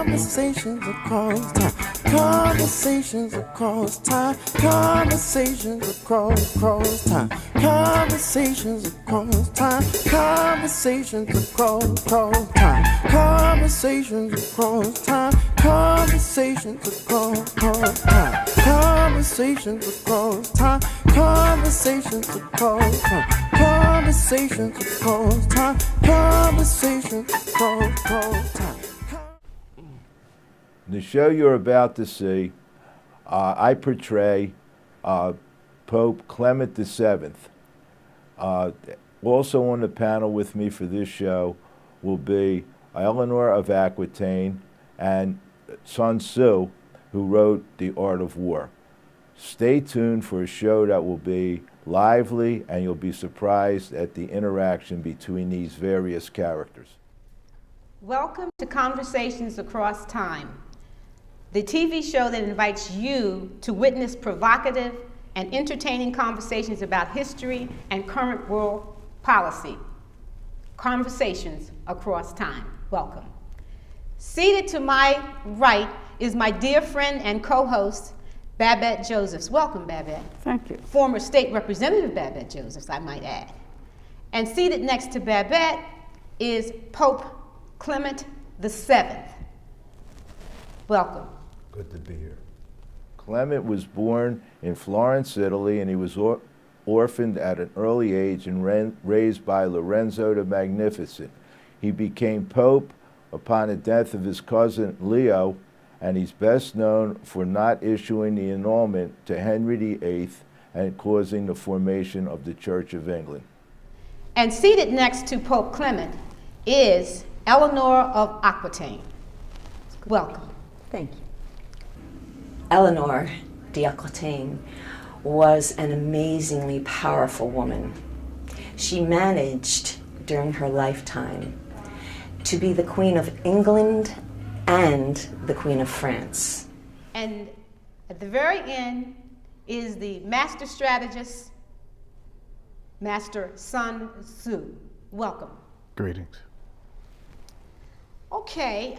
Conversations across time. Conversations across time. Conversations across time. Conversations across time. Conversations across time. Conversations across time. Conversations across time. Conversations across time. Conversations across time. Conversations across time. Conversations across time. The show you're about to see, I portray Pope Clement VII. Also on the panel with me for this show will be Eleanor of Aquitaine and Sun Tzu, who wrote The Art of War. Stay tuned for a show that will be lively, and you'll be surprised at the interaction between these various characters. Welcome to Conversations Across Time, the TV show that invites you to witness provocative and entertaining conversations about history and current world policy. Conversations Across Time. Welcome. Seated to my right is my dear friend and co-host, Babette Josephs. Welcome, Babette. Thank you. Former State Representative Babette Josephs, I might add. And seated next to Babette is Pope Clement VII. Welcome. Good to be here. Clement was born in Florence, Italy, and he was orphaned at an early age and raised by Lorenzo the Magnificent. He became Pope upon the death of his cousin Leo, and he's best known for not issuing the annulment to Henry VIII and causing the formation of the Church of England. And seated next to Pope Clement is Eleanor of Aquitaine. Welcome. Thank you. Eleanor of Aquitaine was an amazingly powerful woman. She managed during her lifetime to be the Queen of England and the Queen of France. And at the very end is the master strategist, Master Sun Tzu. Welcome. Greetings. Okay,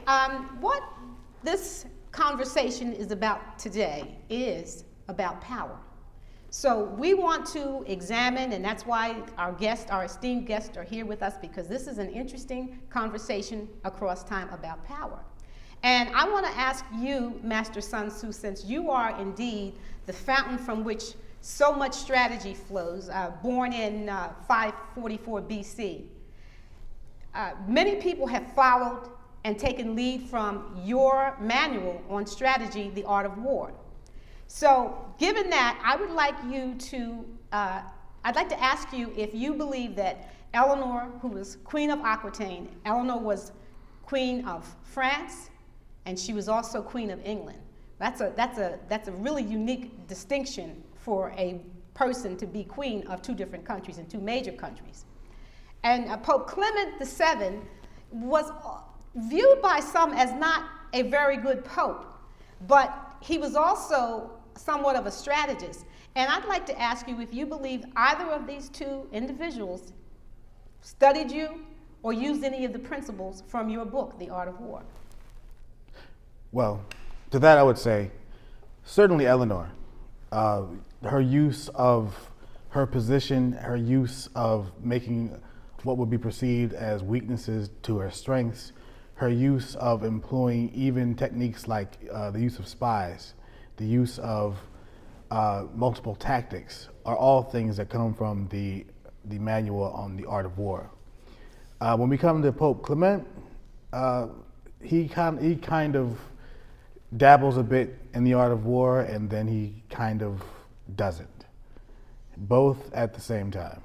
what this conversation is about today is about power. So we want to examine, and that's why our esteemed guests are here with us, because this is an interesting conversation across time about power. And I want to ask you, Master Sun Tzu, since you are indeed the fountain from which so much strategy flows, born in 544 BC, many people have followed and taken lead from your manual on strategy, The Art of War. So given that, I would like you to, I'd like to ask you if you believe that Eleanor, who was Queen of Aquitaine, Eleanor was Queen of France, and she was also Queen of England. That's a really unique distinction for a person to be queen of two different countries and two major countries. And Pope Clement VII was viewed by some as not a very good pope, but he was also somewhat of a strategist. And I'd like to ask you if you believe either of these two individuals studied you or used any of the principles from your book, The Art of War. Well, to that I would say, certainly Eleanor. Her use of her position, her use of making what would be perceived as weaknesses to her strengths, her use of employing even techniques like the use of spies, the use of multiple tactics, are all things that come from the manual on the art of war. When we come to Pope Clement, he kind of dabbles a bit in the art of war, and then he kind of doesn't. Both at the same time.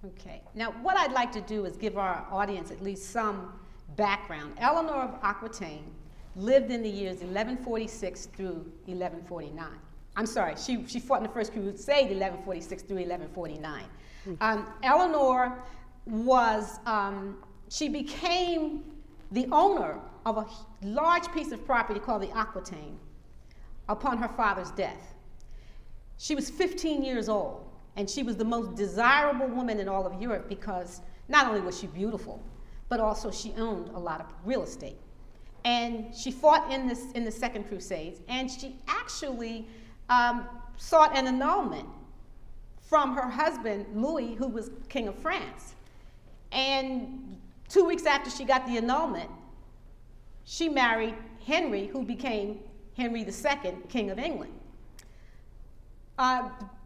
Okay. Now, what I'd like to do is give our audience at least some background. Eleanor of Aquitaine lived in the years 1146 through 1149. I'm sorry, she fought in the First Crusade 1146 through 1149. Eleanor was, she became the owner of a large piece of property called the Aquitaine upon her father's death. She was 15 years old, and she was the most desirable woman in all of Europe because not only was she beautiful, but also she owned a lot of real estate. and she fought in the Second Crusades, and she actually sought an annulment from her husband, Louis, who was King of France. And 2 weeks after she got the annulment, she married Henry, who became Henry II, King of England.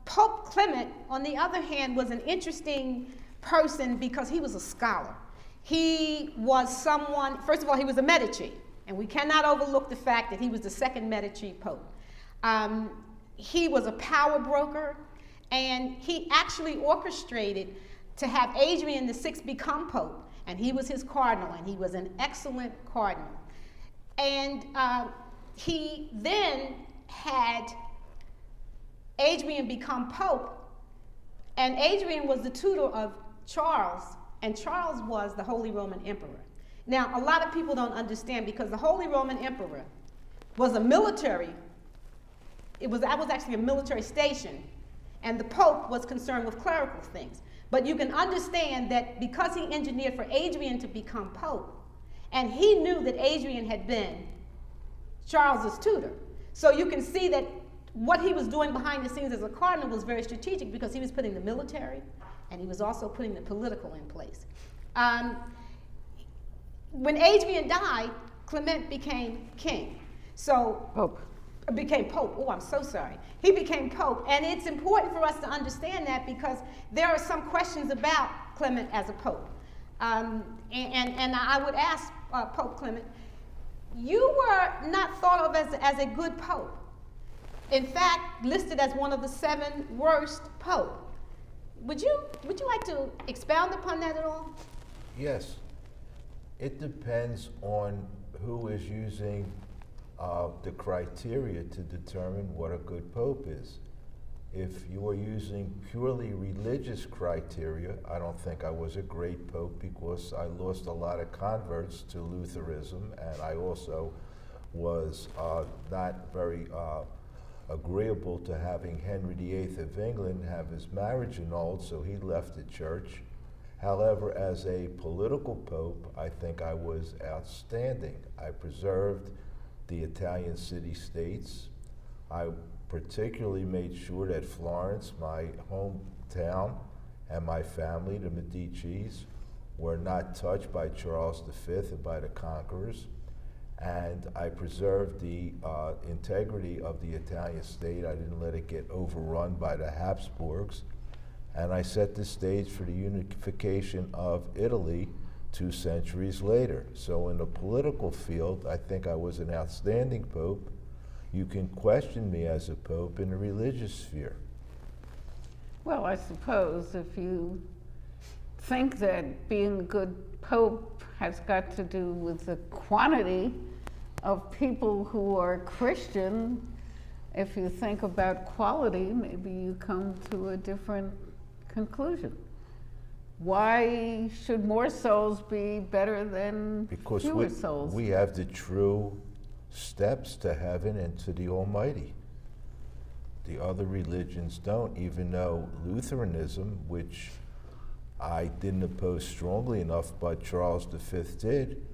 Pope Clement, on the other hand, was an interesting person because he was a scholar. He was someone, first of all, he was a Medici, and we cannot overlook the fact that he was the second Medici Pope. He was a power broker, and he actually orchestrated to have Adrian VI become Pope, and he was his cardinal, and he was an excellent cardinal. And he then had Adrian become Pope, and Adrian was the tutor of Charles, and Charles was the Holy Roman Emperor. Now, a lot of people don't understand because the Holy Roman Emperor was a military, that was actually a military station, and the Pope was concerned with clerical things. But you can understand that because he engineered for Adrian to become Pope, and he knew that Adrian had been Charles's tutor. So you can see that what he was doing behind the scenes as a cardinal was very strategic because he was putting the military and he was also putting the political in place. When Adrian died, Clement became king. So Pope. Became Pope. Oh, I'm so sorry. He became Pope, and it's important for us to understand that because there are some questions about Clement as a Pope. And I would ask Pope Clement, you were not thought of as a good Pope. In fact, listed as one of the 7 worst Pope. Would you like to expound upon that at all? Yes. It depends on who is using the criteria to determine what a good pope is. If you are using purely religious criteria, I don't think I was a great pope because I lost a lot of converts to Lutheranism, and I also was not very agreeable to having Henry VIII of England have his marriage annulled, so he left the church. However, as a political pope, I think I was outstanding. I preserved the Italian city-states. I particularly made sure that Florence, my hometown, and my family, the Medicis, were not touched by Charles V and by the conquerors. And I preserved the integrity of the Italian state. I didn't let it get overrun by the Habsburgs. And I set the stage for the unification of Italy 2 centuries later. So in the political field, I think I was an outstanding pope. You can question me as a pope in the religious sphere. Well, I suppose if you think that being a good pope has got to do with the quantity of people who are Christian, if you think about quality, maybe you come to a different conclusion. Why should more souls be better than fewer souls? We have the true steps to heaven and to the Almighty. The other religions don't, even though Lutheranism, which I didn't oppose strongly enough, but Charles V did,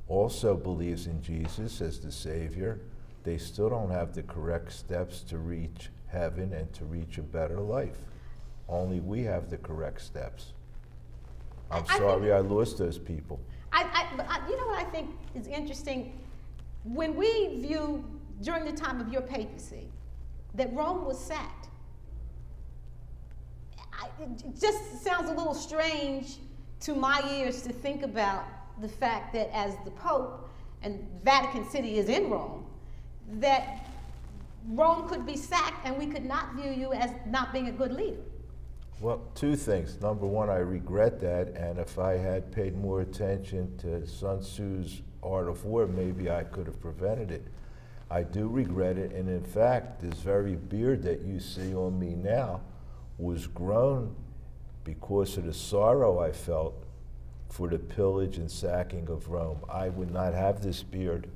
also believes in Jesus as the Savior. They still don't have the correct steps to reach heaven and to reach a better life. Only we have the correct steps. I'm sorry I lost those people. You know what I think is interesting? When we view, during the time of your papacy, that Rome was sacked, it just sounds a little strange to my ears to think about the fact that as the Pope, and Vatican City is in Rome, that Rome could be sacked and we could not view you as not being a good leader. Well, 2 things. Number one, I regret that, and if I had paid more attention to Sun Tzu's Art of War, maybe I could have prevented it. I do regret it, and in fact, this very beard that you see on me now was grown because of the sorrow I felt for the pillage and sacking of Rome. I would not have this beard.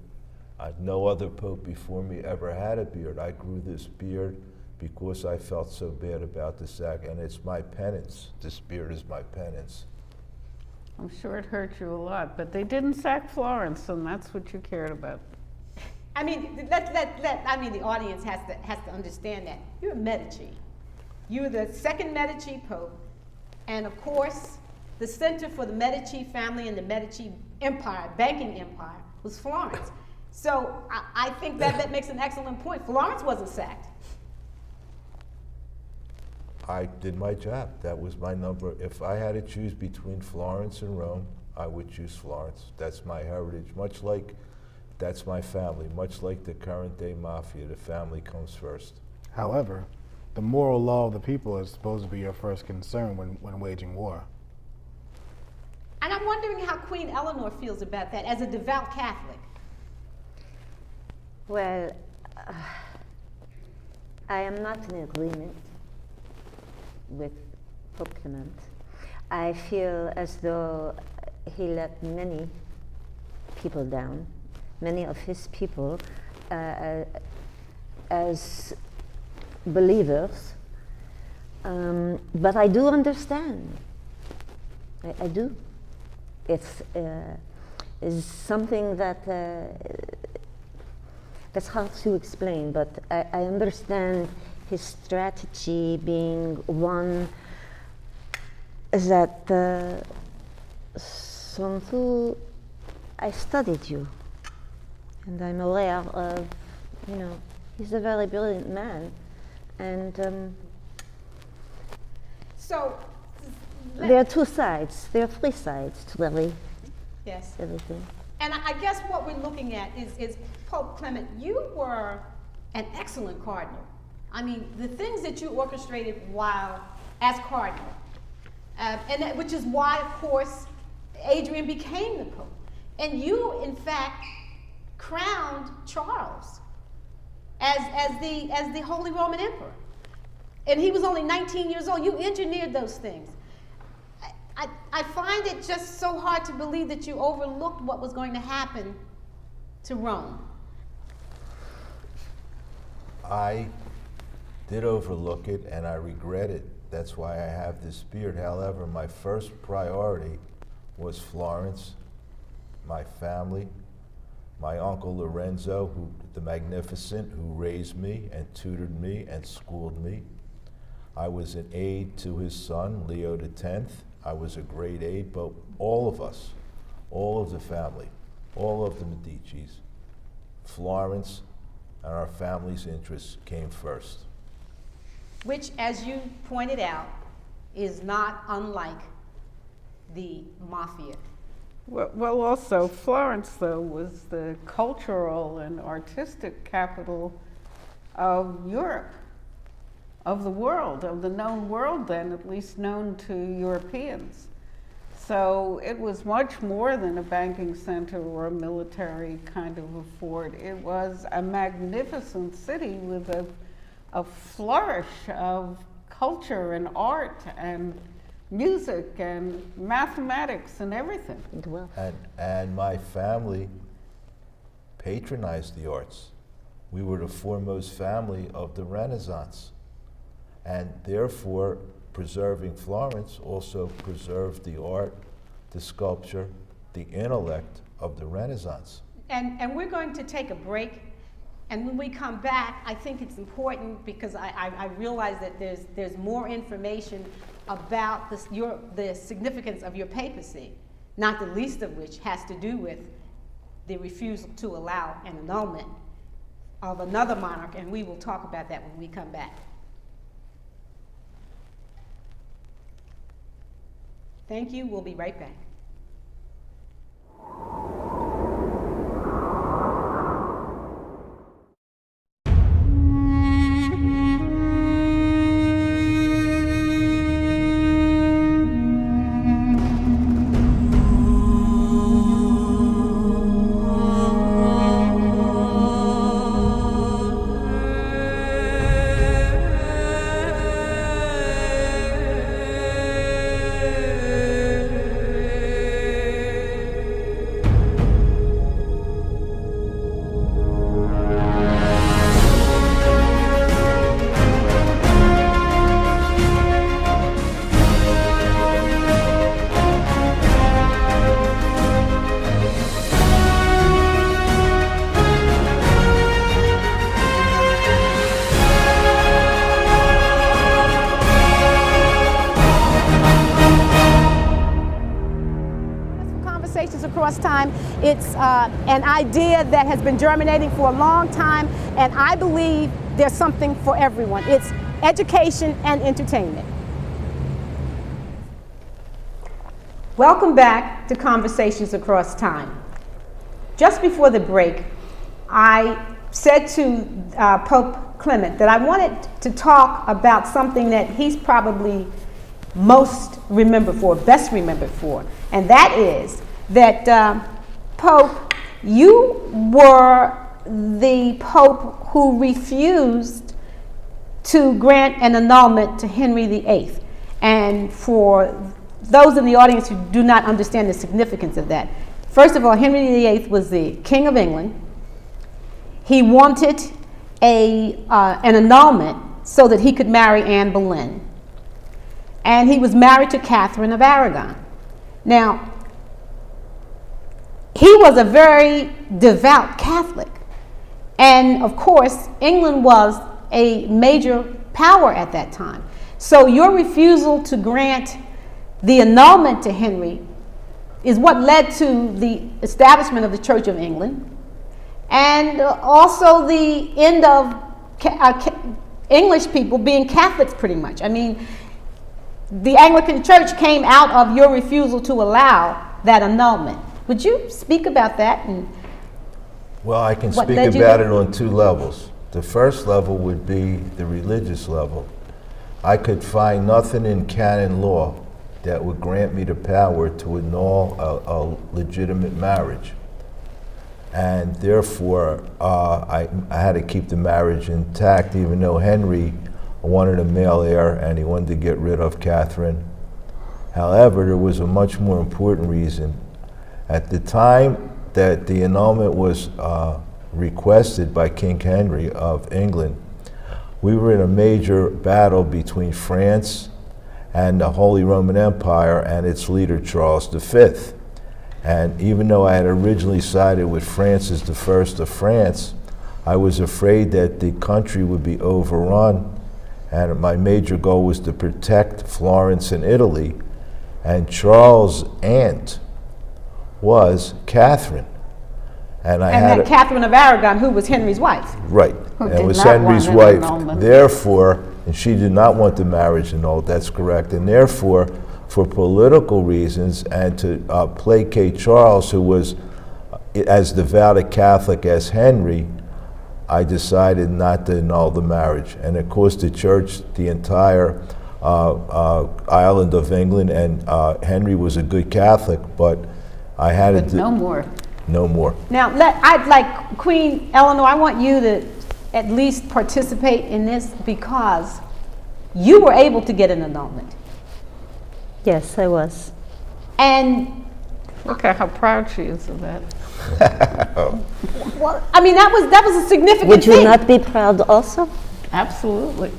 No other pope before me ever had a beard. I grew this beard because I felt so bad about the sack, and it's my penance. This beard is my penance. I'm sure it hurt you a lot, but they didn't sack Florence, and that's what you cared about. I mean, the audience has to understand that. You're a Medici. You're the second Medici Pope, and of course, the center for the Medici family and the Medici empire, banking empire, was Florence. So I think that makes an excellent point. Florence wasn't sacked. I did my job. That was my number. If I had to choose between Florence and Rome, I would choose Florence. That's my heritage, much like that's my family, much like the current day mafia. The family comes first. However, the moral law of the people is supposed to be your first concern when waging war. And I'm wondering how Queen Eleanor feels about that as a devout Catholic. Well, I am not in agreement with Pope Clement. I feel as though he let many people down, many of his people, as believers. But I do understand. I do. It's something that's hard to explain, but I understand his strategy being one that Sun Tzu, I studied you, and I'm aware of, he's a very brilliant man, and So, there are two sides, there are three sides to yes. everything. And I guess what we're looking at is Pope Clement, you were an excellent cardinal. I mean, the things that you orchestrated while as cardinal, which is why, of course, Adrian became the Pope. And you, in fact, crowned Charles as the Holy Roman Emperor. And he was only 19 years old. You engineered those things. I find it just so hard to believe that you overlooked what was going to happen to Rome. I did overlook it, and I regret it. That's why I have this beard. However, my first priority was Florence, my family, my uncle Lorenzo, the Magnificent, who raised me and tutored me and schooled me. I was an aide to his son, Leo X. I was a great aide, but all of us, all of the family, all of the Medicis, Florence, and our family's interests came first. Which, as you pointed out, is not unlike the mafia. Well, also, Florence, though, was the cultural and artistic capital of Europe, of the world, of the known world then, at least known to Europeans. So it was much more than a banking center or a military kind of a fort. It was a magnificent city with a flourish of culture and art and music and mathematics and everything. And my family patronized the arts. We were the foremost family of the Renaissance. And therefore, preserving Florence also preserved the art, the sculpture, the intellect of the Renaissance. And we're going to take a break. And when we come back, I think it's important because I realize that there's more information about the significance of your papacy, not the least of which has to do with the refusal to allow an annulment of another monarch, and we will talk about that when we come back. Thank you. We'll be right back. Across Time. It's an idea that has been germinating for a long time, and I believe there's something for everyone. It's education and entertainment. Welcome back to Conversations Across Time. Just before the break, I said to Pope Clement that I wanted to talk about something that he's probably most remembered for, best remembered for, and that is that Pope, you were the Pope who refused to grant an annulment to Henry VIII. And for those in the audience who do not understand the significance of that, first of all, Henry VIII was the King of England. He wanted an annulment so that he could marry Anne Boleyn. And he was married to Catherine of Aragon. Now, he was a very devout Catholic. And of course, England was a major power at that time. So your refusal to grant the annulment to Henry is what led to the establishment of the Church of England, and also the end of English people being Catholics pretty much. I mean, the Anglican Church came out of your refusal to allow that annulment. Would you speak about that? And well, I can speak about it on two levels. The first level would be the religious level. I could find nothing in canon law that would grant me the power to annul a legitimate marriage. And therefore, I had to keep the marriage intact, even though Henry wanted a male heir and he wanted to get rid of Catherine. However, there was a much more important reason. At the time that the annulment was requested by King Henry of England, we were in a major battle between France and the Holy Roman Empire and its leader, Charles V. And even though I had originally sided with Francis I of France, I was afraid that the country would be overrun, and my major goal was to protect Florence and Italy. And Charles' aunt was Catherine. And that Catherine of Aragon, who was Henry's wife. Right, and was Henry's wife. Therefore, and she did not want the marriage annulled, that's correct. And therefore, for political reasons and to placate Charles, who was as devout a Catholic as Henry, I decided not to annul the marriage. And of course, the church, the entire island of England, and Henry was a good Catholic, but I had to no more. No more. Now, I'd like Queen Eleanor, I want you to at least participate in this because you were able to get an annulment. Yes, I was. And look at how proud she is of that. well, I mean, that was a significant Would you thing. not be proud also? Absolutely.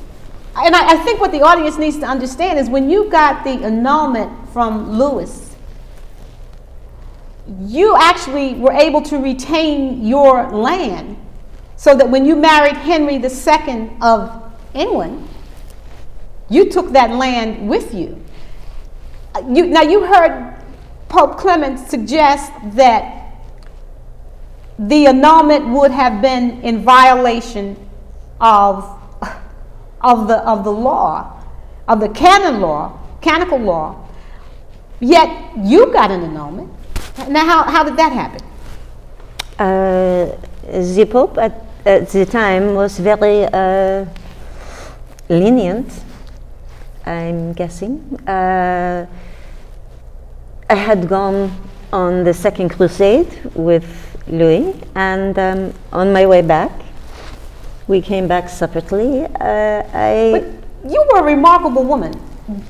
And I think what the audience needs to understand is when you got the annulment from Louis, you actually were able to retain your land so that when you married Henry II of England, you took that land with you. Now you heard Pope Clement suggest that the annulment would have been in violation of the law, of the canonical law, yet you got an annulment. Now, how did that happen? The Pope at the time was very lenient, I'm guessing. I had gone on the Second Crusade with Louis, and on my way back, we came back separately. But you were a remarkable woman.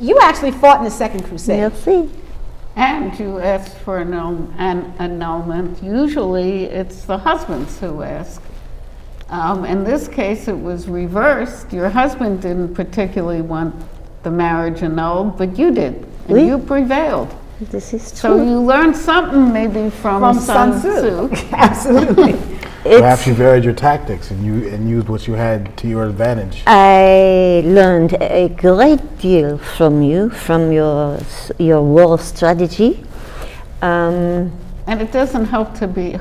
You actually fought in the Second Crusade. Merci. And you asked for an annulment. Usually it's the husbands who ask. In this case, it was reversed. Your husband didn't particularly want the marriage annulled, but you did, and Oui. you prevailed. This is true. So you learned something maybe from Sun Tzu. Absolutely. Perhaps you varied your tactics and used what you had to your advantage. I learned a great deal from you, from your war strategy. And it doesn't help to be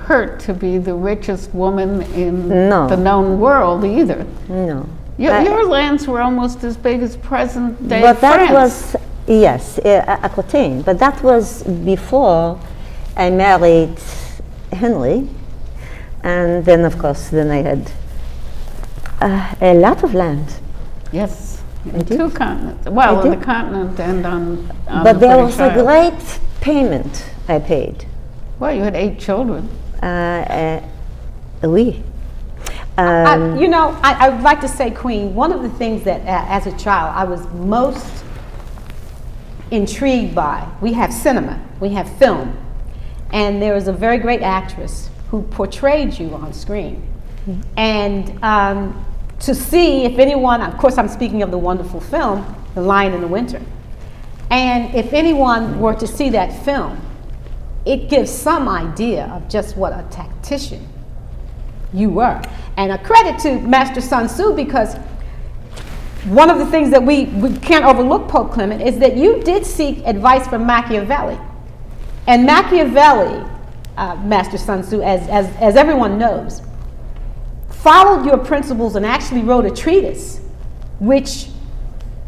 the richest woman in No. the known world either. No. Your lands were almost as big as present-day But that France. was, yes, Aquitaine. But that was before I married Henry. And then, of course, then I had a lot of land. Yes, I in did. 2 continents. Well, I on the did. continent and on But the there British was a Isles. great payment I paid. Well, you had 8 children. Oui. You know, I would like to say, Queen, one of the things that as a child I was most intrigued by, we have cinema, we have film, and there was a very great actress who portrayed you on screen. And to see if anyone, of course I'm speaking of the wonderful film, The Lion in the Winter, and if anyone were to see that film, it gives some idea of just what a tactician you were. And a credit to Master Sun Tzu, because one of the things that we can't overlook, Pope Clement, is that you did seek advice from Machiavelli. And Machiavelli, Master Sun Tzu, as everyone knows, followed your principles and actually wrote a treatise which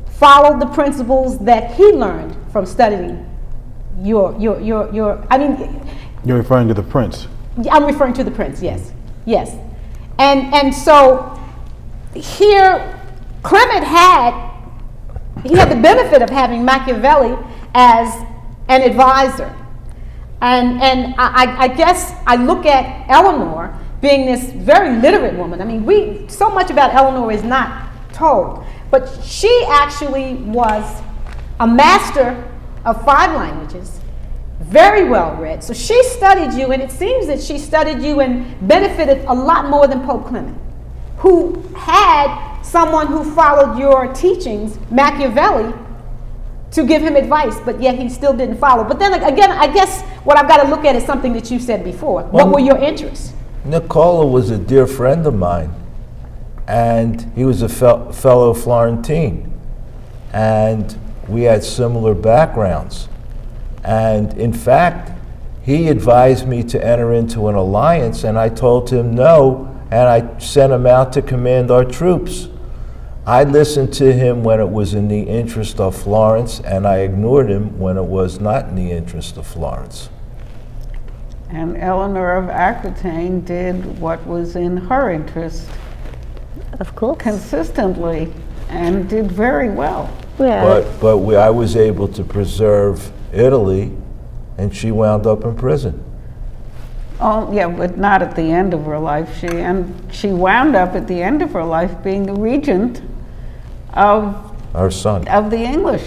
followed the principles that he learned from studying your I mean, You're referring to the prince. I'm referring to the prince, yes. Yes. And so here Clement had the benefit of having Machiavelli as an advisor. And I guess I look at Eleanor being this very literate woman. I mean, so much about Eleanor is not told, but she actually was a master of 5 languages, very well read. So she studied you, and it seems that she studied you and benefited a lot more than Pope Clement, who had someone who followed your teachings, Machiavelli, to give him advice, but yet he still didn't follow. But then again, I guess what I've got to look at is something that you said before. What were your interests? Nicola was a dear friend of mine, and he was a fellow Florentine, and we had similar backgrounds. And in fact, he advised me to enter into an alliance, and I told him no, and I sent him out to command our troops. I listened to him when it was in the interest of Florence, and I ignored him when it was not in the interest of Florence. And Eleanor of Aquitaine did what was in her interest Of course. consistently and did very well. Well, But I was able to preserve Italy, and she wound up in prison. Oh, yeah, but not at the end of her life. She wound up at the end of her life being the regent of Our son. the English.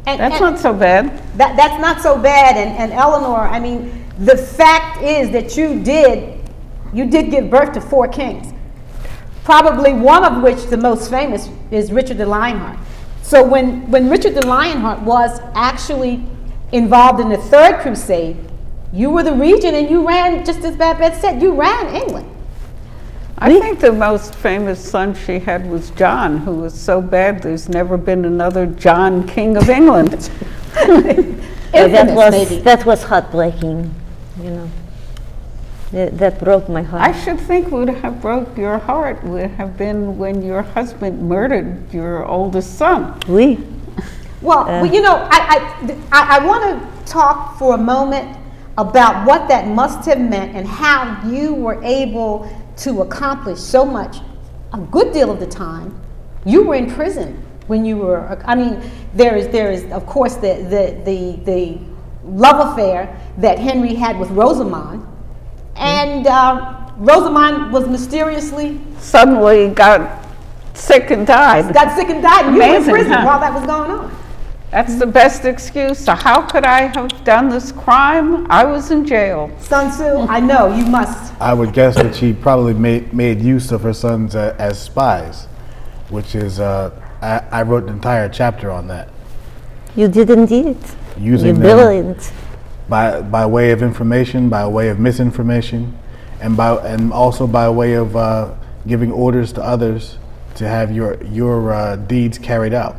That's And not so bad. That's not so bad. And Eleanor, I mean, the fact is that you did give birth to 4 kings, probably one of which, the most famous, is Richard the Lionheart. So when Richard the Lionheart was actually involved in the 3rd Crusade, you were the regent, and you ran, just as Babette said, you ran England. I think the most famous son she had was John, who was so bad there's never been another John, King of England. Infamous, that was heartbreaking, you know. That broke my heart. I should think would have broke your heart would have been when your husband murdered your oldest son. Oui. Well, you know, I want to talk for a moment about what that must have meant and how you were able to accomplish so much. A good deal of the time, you were in prison when you were. I mean, there is of course the love affair that Henry had with Rosamond, and Rosamond was mysteriously Suddenly got sick and died. and you were in Amazing, prison huh? while that was going on. That's the best excuse. So how could I have done this crime? I was in jail. Sun Tzu, I know you must. I would guess that she probably made use of her sons as spies, which is, I wrote an entire chapter on that. You did indeed. Using You're them brilliant. by way of information, by way of misinformation, and also by way of giving orders to others to have your deeds carried out.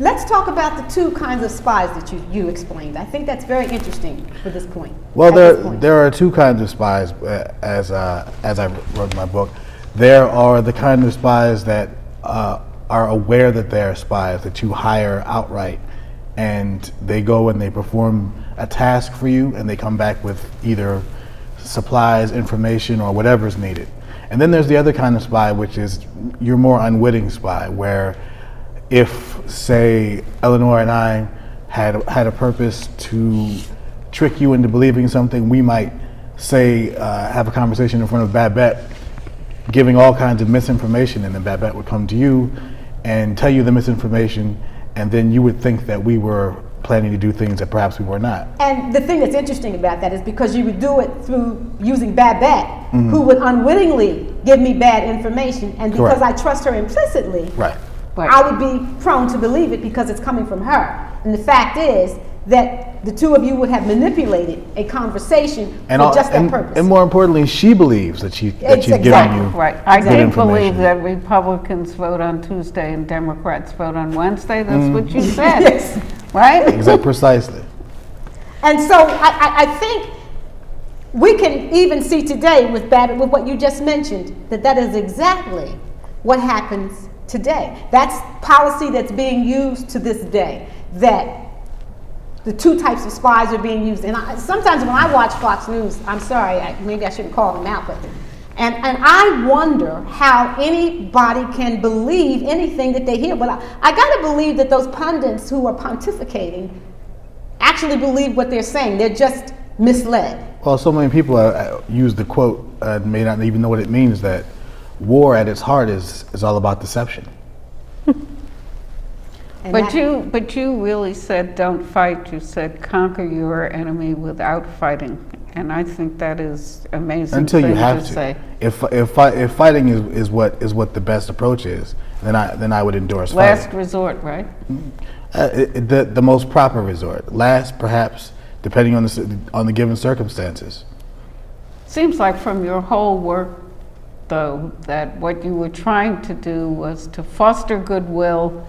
Let's talk about the two kinds of spies that you explained. I think that's very interesting for this point. Well, at this point. there are two kinds of spies, as I wrote in my book. There are the kind of spies that are aware that they are spies, that you hire outright, and they go and they perform a task for you, and they come back with either supplies, information, or whatever is needed. And then there's the other kind of spy, which is your more unwitting spy, where if, say, Eleanor and I had a purpose to trick you into believing something, we might say, have a conversation in front of Babette, giving all kinds of misinformation, and then Babette would come to you and tell you the misinformation, and then you would think that we were planning to do things that perhaps we were not. And the thing that's interesting about that is because you would do it through using Babette, who would unwittingly give me bad information, and because Correct. I trust her implicitly, Right. I would be prone to believe it because it's coming from her. And the fact is that the two of you would have manipulated a conversation for just that purpose. And more importantly, she believes that she's Exactly. giving you Right. I good do information. believe that Republicans vote on Tuesday and Democrats vote on Wednesday. That's what you said. Yes. Right? Exactly, precisely. And so I think we can even see today with what you just mentioned, that is exactly what happens today. That's policy that's being used to this day, that the two types of spies are being used. And sometimes when I watch Fox News, I'm sorry, maybe I shouldn't call them out, but and I wonder how anybody can believe anything that they hear. But I got to believe that those pundits who are pontificating actually believe what they're saying. They're just misled. Well, so many people use the quote, may not even know what it means, that war at its heart is all about deception. But you really said don't fight. You said conquer your enemy without fighting, and I think that is amazing. Until you thing have to. say. If fighting is what the best approach is, then I would endorse Last fighting. resort, right? The most proper resort. Last, perhaps, depending on the given circumstances. Seems like from your whole work, though, that what you were trying to do was to foster goodwill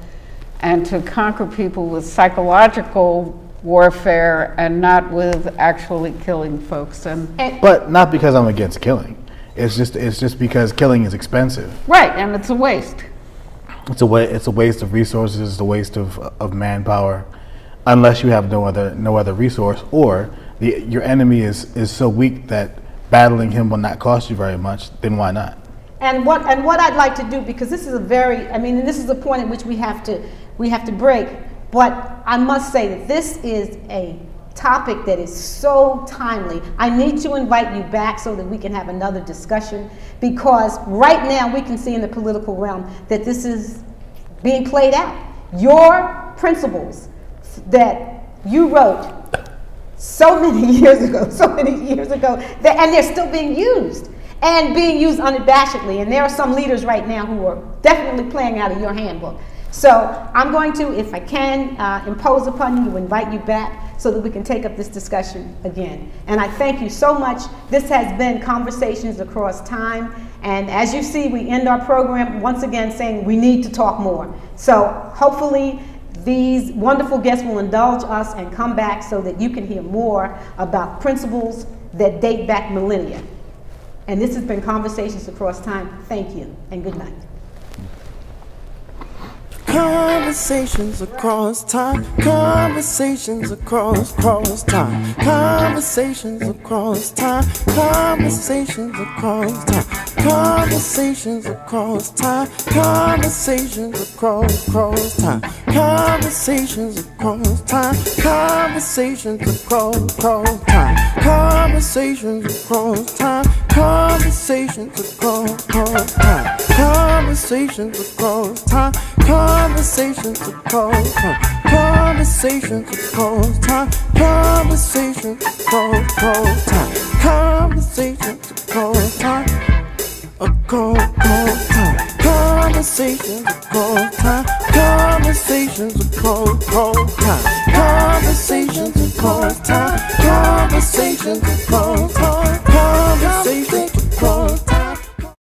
and to conquer people with psychological warfare and not with actually killing folks. But not because I'm against killing. It's just because killing is expensive. Right, and it's a waste. It's a waste of resources. It's a waste of manpower, unless you have no other resource, or your enemy is so weak that battling him will not cost you very much. Then why not? And what I'd like to do, because this is this is a point at which we have to break, but I must say that this is a topic that is so timely. I need to invite you back so that we can have another discussion, because right now we can see in the political realm that this is being played out. Your principles that you wrote so many years ago, and they're still being used. And being used unabashedly. And there are some leaders right now who are definitely playing out of your handbook. So I'm going to, if I can, impose upon you, invite you back so that we can take up this discussion again. And I thank you so much. This has been Conversations Across Time. And as you see, we end our program once again saying we need to talk more. So hopefully these wonderful guests will indulge us and come back so that you can hear more about principles that date back millennia. And this has been Conversations Across Time. Thank you, and good night. Conversations across time, conversations across time, conversations across time, conversations across time, conversations across time, conversations across time, conversations across time, conversations across time, conversations across time, conversations across time, conversations across time, conversations across time, conversations across time, conversations across time, conversations across time, across time, conversations across time, conversations across